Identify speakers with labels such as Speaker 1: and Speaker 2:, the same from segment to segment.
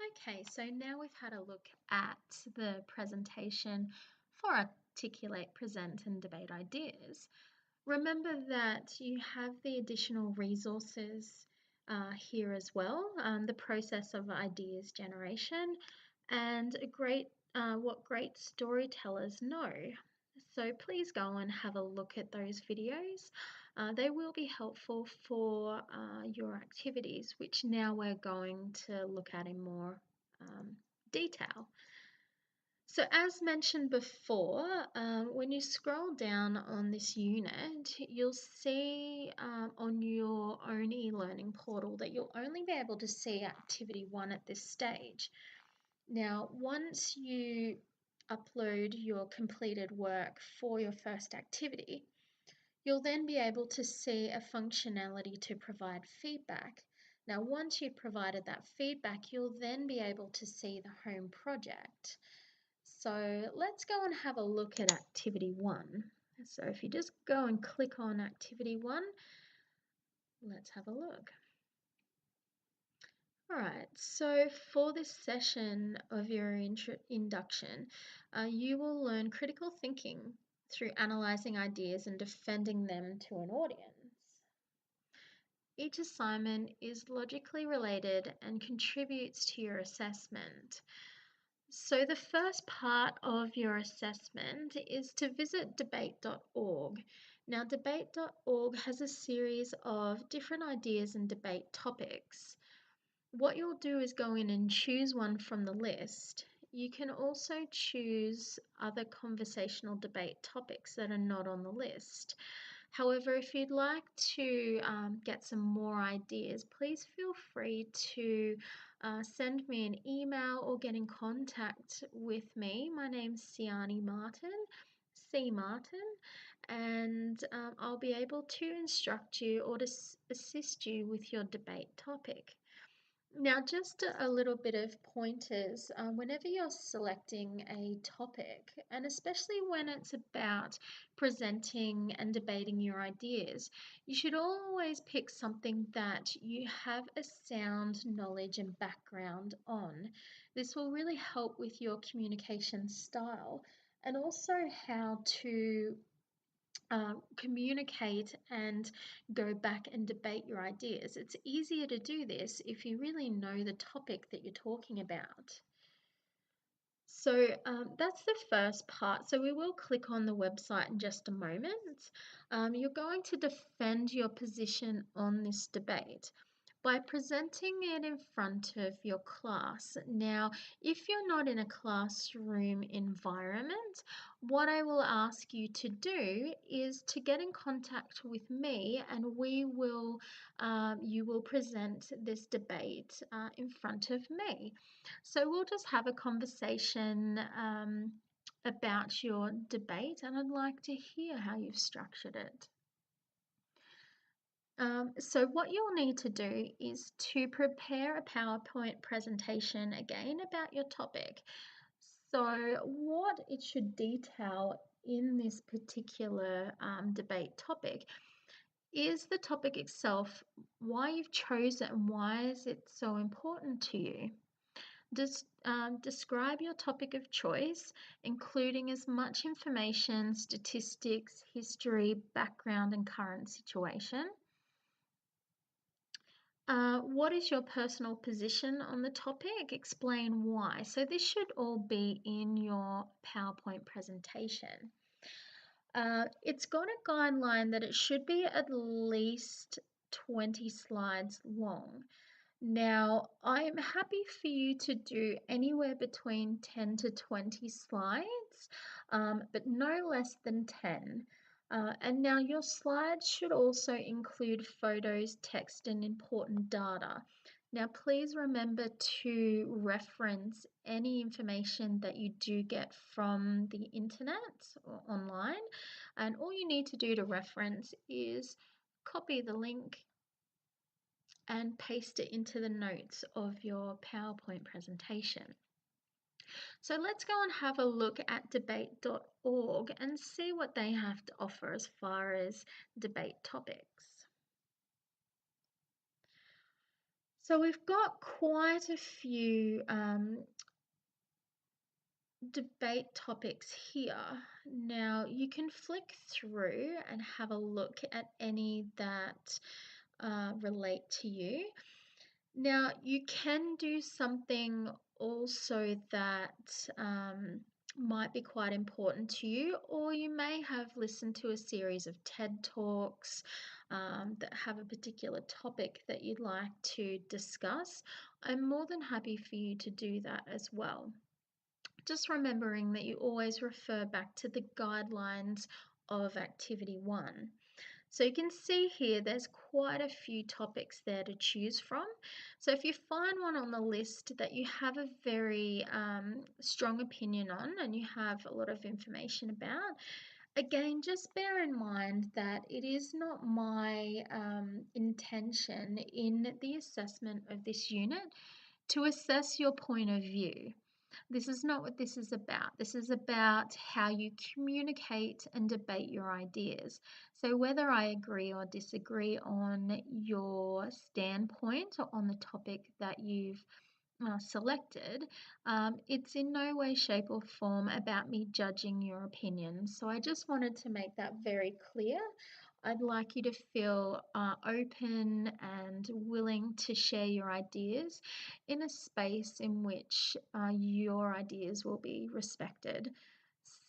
Speaker 1: Okay, so now we've had a look at the presentation for Articulate, Present and Debate Ideas. Remember that you have the additional resources here as well, the process of ideas generation and what great storytellers know. So please go and have a look at those videos. They will be helpful for your activities, which now we're going to look at in more detail. So as mentioned before, when you scroll down on this unit, you'll see on your own e-learning portal that you'll only be able to see activity 1 at this stage. Now, once you upload your completed work for your first activity, you'll then be able to see a functionality to provide feedback. Now, once you've provided that feedback, you'll then be able to see the home project. So let's go and have a look at activity 1. So if you just go and click on activity 1, let's have a look. All right, so for this session of your induction, you will learn critical thinking through analysing ideas and defending them to an audience. Each assignment is logically related and contributes to your assessment. So the first part of your assessment is to visit debate.org. Now debate.org has a series of different ideas and debate topics. What you'll do is go in and choose one from the list. You can also choose other conversational debate topics that are not on the list. However, if you'd like to get some more ideas, please feel free to send me an email or get in contact with me. My name's Siani Martin, C. Martin, and I'll be able to instruct you or to assist you with your debate topic. Now, just a little bit of pointers. Whenever you're selecting a topic, and especially when it's about presenting and debating your ideas, you should always pick something that you have a sound knowledge and background on. This will really help with your communication style and also how to communicate and go back and debate your ideas. It's easier to do this if you really know the topic that you're talking about. So that's the first part. So we will click on the website in just a moment. You're going to defend your position on this debate by presenting it in front of your class. Now, if you're not in a classroom environment, what I will ask you to do is to get in contact with me, and you will present this debate in front of me. So we'll just have a conversation about your debate, and I'd like to hear how you've structured it. So what you'll need to do is to prepare a PowerPoint presentation again about your topic. So what it should detail in this particular debate topic is the topic itself, why you've chosen and why is it so important to you. Describe your topic of choice, including as much information, statistics, history, background and current situation. What is your personal position on the topic? Explain why. So this should all be in your PowerPoint presentation. It's got a guideline that it should be at least 20 slides long. Now, I'm happy for you to do anywhere between 10 to 20 slides, but no less than 10. And now your slides should also include photos, text, and important data. Now, please remember to reference any information that you do get from the internet or online. And all you need to do to reference is copy the link and paste it into the notes of your PowerPoint presentation. So let's go and have a look at debate.org and see what they have to offer as far as debate topics. So we've got quite a few debate topics here. Now you can flick through and have a look at any that relate to you. Now you can do something also that might be quite important to you, or you may have listened to a series of TED Talks that have a particular topic that you'd like to discuss. I'm more than happy for you to do that as well. Just remembering that you always refer back to the guidelines of Activity 1. So you can see here there's quite a few topics there to choose from. So if you find one on the list that you have a very strong opinion on and you have a lot of information about, again, just bear in mind that it is not my intention in the assessment of this unit to assess your point of view. This is not what this is about. This is about how you communicate and debate your ideas. So whether I agree or disagree on your standpoint or on the topic that you've selected, it's in no way, shape, or form about me judging your opinion. So I just wanted to make that very clear. I'd like you to feel open and willing to share your ideas in a space in which your ideas will be respected.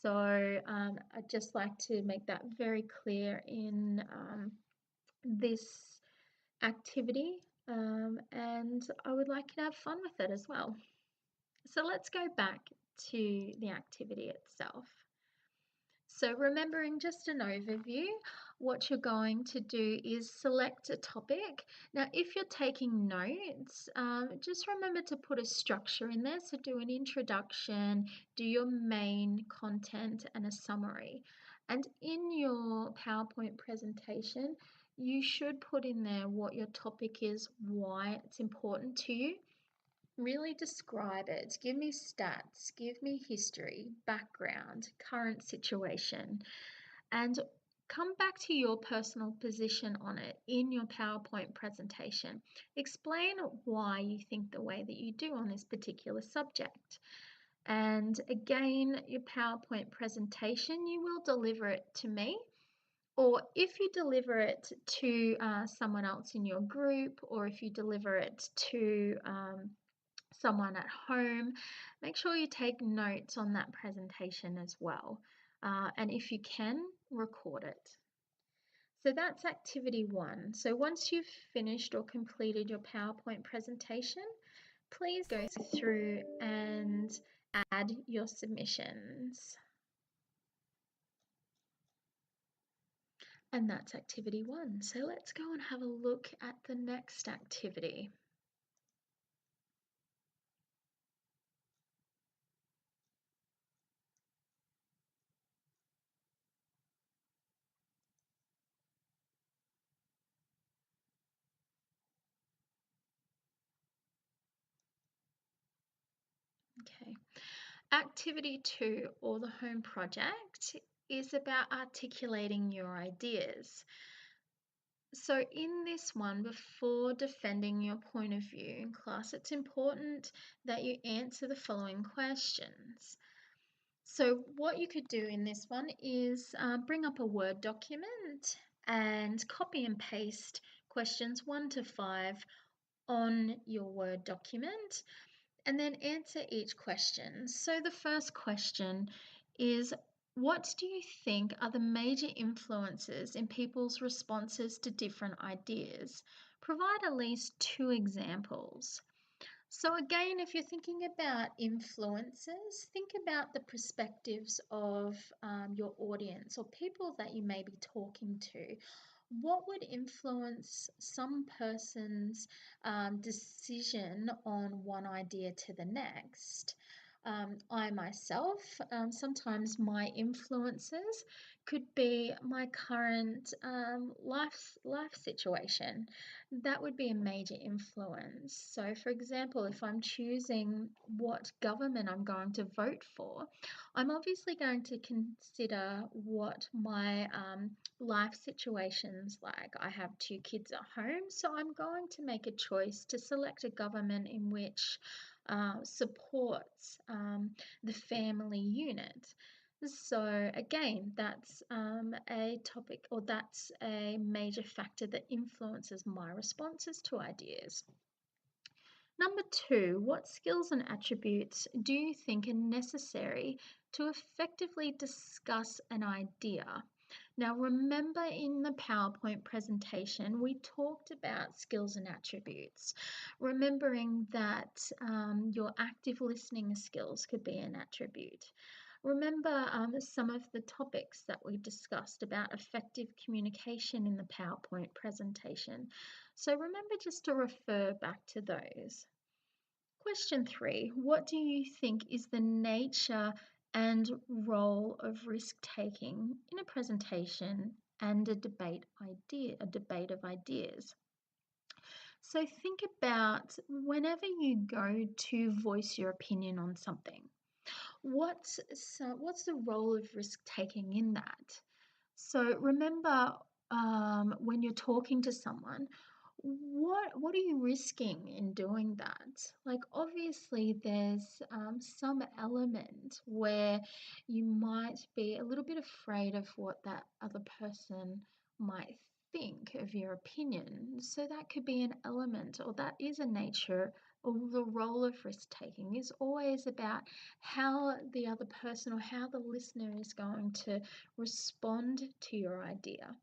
Speaker 1: So I'd just like to make that very clear in this activity, and I would like you to have fun with it as well. So let's go back to the activity itself. So remembering just an overview, what you're going to do is select a topic. Now, if you're taking notes, just remember to put a structure in there. So do an introduction, do your main content and a summary. And in your PowerPoint presentation, you should put in there what your topic is, why it's important to you. Really describe it. Give me stats, give me history, background, current situation, and come back to your personal position on it in your PowerPoint presentation. Explain why you think the way that you do on this particular subject. And again, your PowerPoint presentation, you will deliver it to me. Or if you deliver it to someone else in your group, or if you deliver it to someone at home, make sure you take notes on that presentation as well. And if you can, record it. So that's activity 1. So once you've finished or completed your PowerPoint presentation, please go through and add your submissions. And that's activity 1. So let's go and have a look at the next activity. Okay. Activity 2, or the home project, is about articulating your ideas. So in this one, before defending your point of view in class, it's important that you answer the following questions. So what you could do in this one is bring up a Word document and copy and paste questions 1 to 5 on your Word document, and then answer each question. So the first question is, what do you think are the major influences in people's responses to different ideas? Provide at least 2 examples. So again, if you're thinking about influences, think about the perspectives of your audience or people that you may be talking to. What would influence some person's decision on one idea to the next? I myself, sometimes my influences could be my current life situation. That would be a major influence. So, for example, if I'm choosing what government I'm going to vote for, I'm obviously going to consider what my life situation's like. I have 2 kids at home, so I'm going to make a choice to select a government in which supports the family unit. So again, that's a topic, or that's a major factor that influences my responses to ideas. Number 2, what skills and attributes do you think are necessary to effectively discuss an idea? Now, remember in the PowerPoint presentation, we talked about skills and attributes, remembering that your active listening skills could be an attribute. Remember some of the topics that we discussed about effective communication in the PowerPoint presentation. So remember just to refer back to those. Question 3, what do you think is the nature and role of risk taking in a presentation and a debate of ideas? So think about whenever you go to voice your opinion on something, what's the role of risk taking in that? So remember, when you're talking to someone, what are you risking in doing that? Like obviously, there's some element where you might be a little bit afraid of what that other person might think of your opinion. So that could be an element, or that is a nature, or the role of risk taking is always about how the other person or how the listener is going to respond to your idea.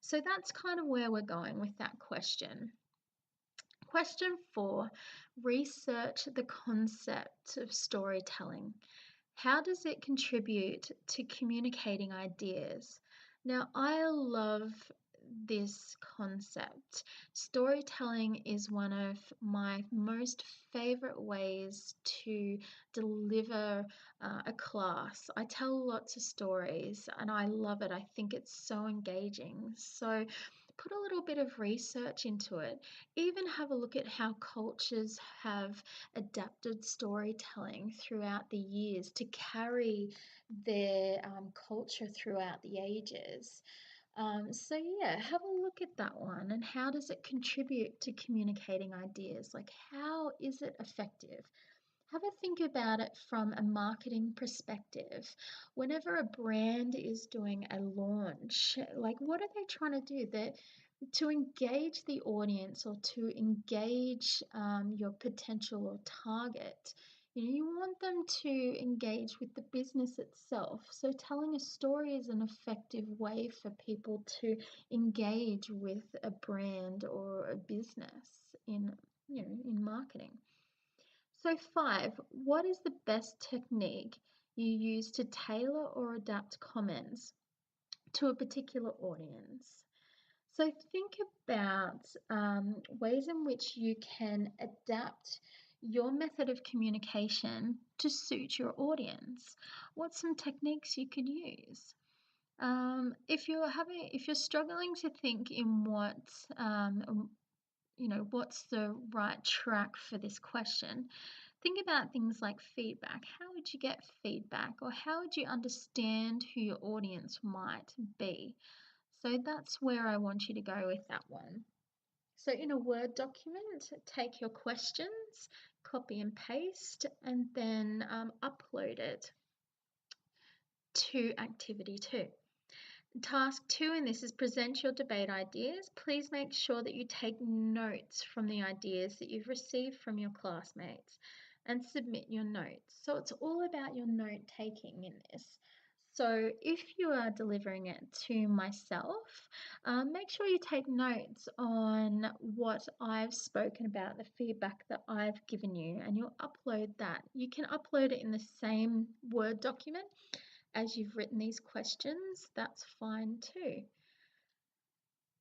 Speaker 1: So that's kind of where we're going with that question. Question 4, research the concept of storytelling. How does it contribute to communicating ideas? Now, I love this concept. Storytelling is one of my most favorite ways to deliver a class. I tell lots of stories and I love it. I think it's so engaging. So, put a little bit of research into it. Even have a look at how cultures have adapted storytelling throughout the years to carry their culture throughout the ages. So yeah, have a look at that one and how does it contribute to communicating ideas? Like how is it effective? Have a think about it from a marketing perspective. Whenever a brand is doing a launch, like what are they trying to do? They're to engage the audience or to engage your potential or target. You want them to engage with the business itself. So telling a story is an effective way for people to engage with a brand or a business in marketing. So 5, what is the best technique you use to tailor or adapt comments to a particular audience? So think about ways in which you can adapt your method of communication to suit your audience. What's some techniques you could use? If you're struggling to think in what's the right track for this question, think about things like feedback. How would you get feedback, or how would you understand who your audience might be? So that's where I want you to go with that one. So in a Word document, take your questions, copy and paste, and then upload it to activity 2. Task 2 in this is present your debate ideas. Please make sure that you take notes from the ideas that you've received from your classmates and submit your notes. So it's all about your note taking in this. So if you are delivering it to myself, make sure you take notes on what I've spoken about, the feedback that I've given you, and you'll upload that. You can upload it in the same Word document as you've written these questions. That's fine too.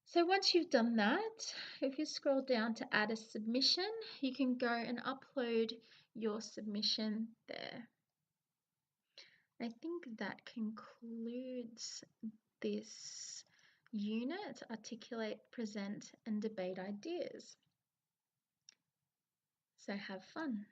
Speaker 1: So once you've done that, if you scroll down to add a submission, you can go and upload your submission there. I think that concludes this unit, articulate, present, and debate ideas. So have fun.